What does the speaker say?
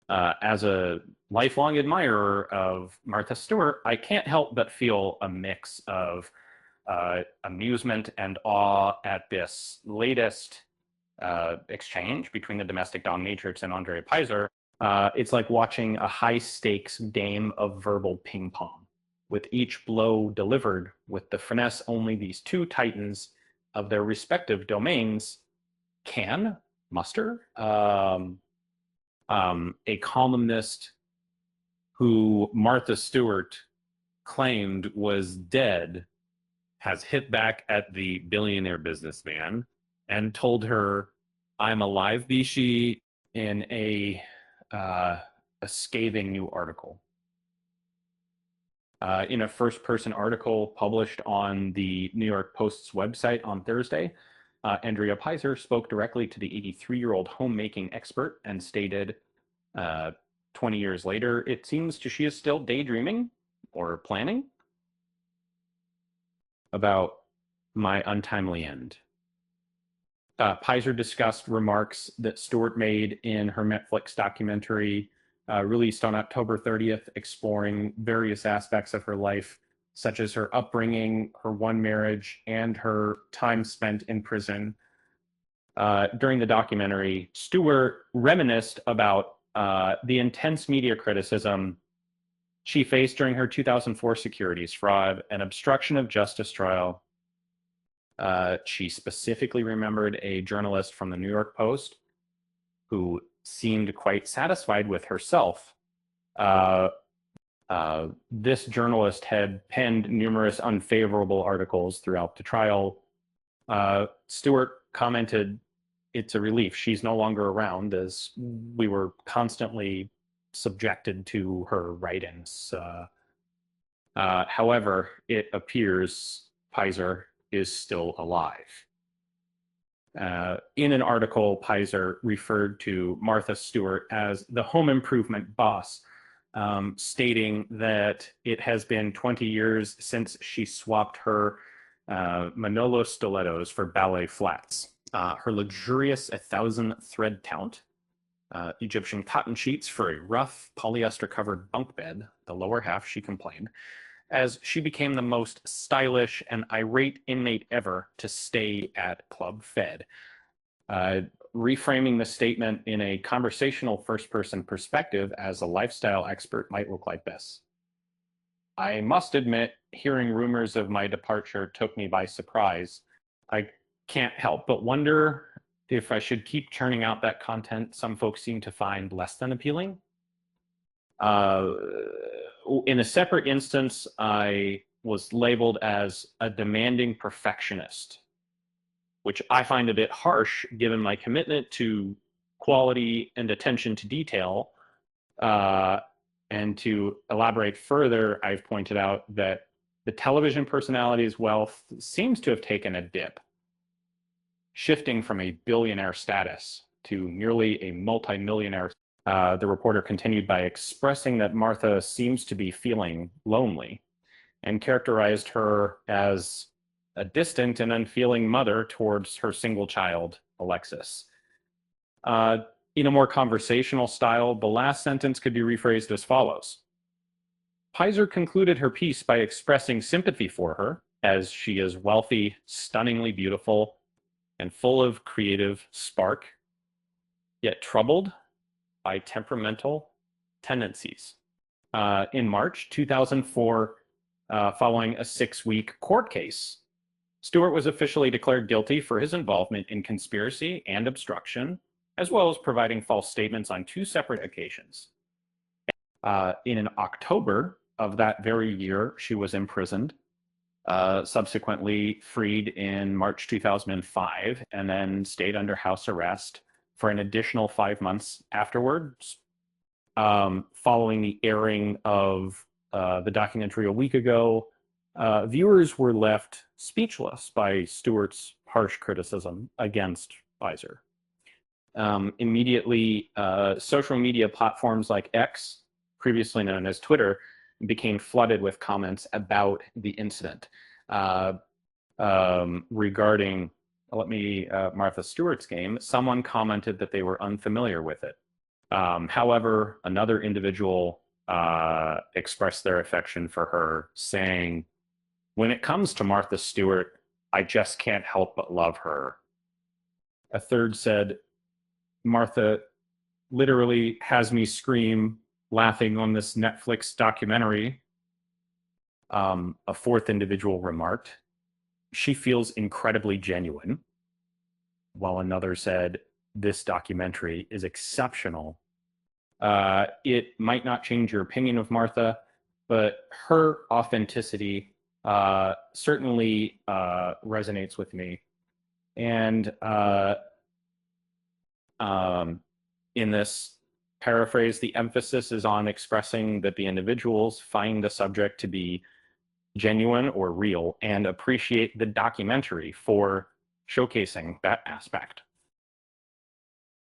As a lifelong admirer of Martha Stewart, I can't help but feel a mix of amusement and awe at this latest exchange between the domestic dominatrix and Andrea Peyser. It's like watching a high stakes game of verbal ping pong, with each blow delivered with the finesse only these two titans of their respective domains can muster. A columnist who Martha Stewart claimed was dead has hit back at the billionaire businessman and told her, "I'm alive, be she," in a scathing new article. In a first-person article published on the New York Post's website on Thursday, Andrea Peyser spoke directly to the 83-year-old homemaking expert and stated, 20 years later, it seems she is still daydreaming or planning about my untimely end. Peyser discussed remarks that Stewart made in her Netflix documentary released on October 30th, exploring various aspects of her life, such as her upbringing, her one marriage, and her time spent in prison. During the documentary, Stewart reminisced about the intense media criticism she faced during her 2004 securities fraud and obstruction of justice trial. She specifically remembered a journalist from the New York Post who seemed quite satisfied with herself. This journalist had penned numerous unfavorable articles throughout the trial. Stewart commented, "It's a relief she's no longer around, as we were constantly subjected to her write-ins." However, it appears Peyser is still alive. In an article, Peyser referred to Martha Stewart as the home improvement boss, stating that it has been 20 years since she swapped her Manolo stilettos for ballet flats. Her luxurious 1,000 thread count, Egyptian cotton sheets for a rough polyester-covered bunk bed, the lower half, she complained, as she became the most stylish and irate inmate ever to stay at Club Fed. Reframing the statement in a conversational first-person perspective as a lifestyle expert might look like this. "I must admit, hearing rumors of my departure took me by surprise. I can't help but wonder if I should keep churning out that content some folks seem to find less than appealing." In a separate instance, I was labeled as a demanding perfectionist, which I find a bit harsh given my commitment to quality and attention to detail. And to elaborate further, I've pointed out that the television personality's wealth seems to have taken a dip, shifting from a billionaire status to nearly a multimillionaire. The reporter continued by expressing that Martha seems to be feeling lonely and characterized her as a distant and unfeeling mother towards her single child, Alexis. In a more conversational style, the last sentence could be rephrased as follows. Peyser concluded her piece by expressing sympathy for her, as she is wealthy, stunningly beautiful, and full of creative spark, yet troubled by temperamental tendencies. In March 2004, following a 6-week court case, Stewart was officially declared guilty for his involvement in conspiracy and obstruction, as well as providing false statements on 2 separate occasions. In October of that very year, she was imprisoned, subsequently freed in March 2005, and then stayed under house arrest for an additional 5 months afterwards. Following the airing of the documentary a week ago, viewers were left speechless by Stewart's harsh criticism against Peyser. Immediately, social media platforms like X, previously known as Twitter, became flooded with comments about the incident. Regarding Martha Stewart's game, someone commented that they were unfamiliar with it. However, another individual expressed their affection for her, saying, "When it comes to Martha Stewart, I just can't help but love her." A third said, "Martha literally has me scream laughing on this Netflix documentary." A fourth individual remarked, "She feels incredibly genuine," while another said, "This documentary is exceptional. It might not change your opinion of Martha, but her authenticity certainly resonates with me." And in this paraphrase, the emphasis is on expressing that the individuals find the subject to be genuine or real and appreciate the documentary for showcasing that aspect.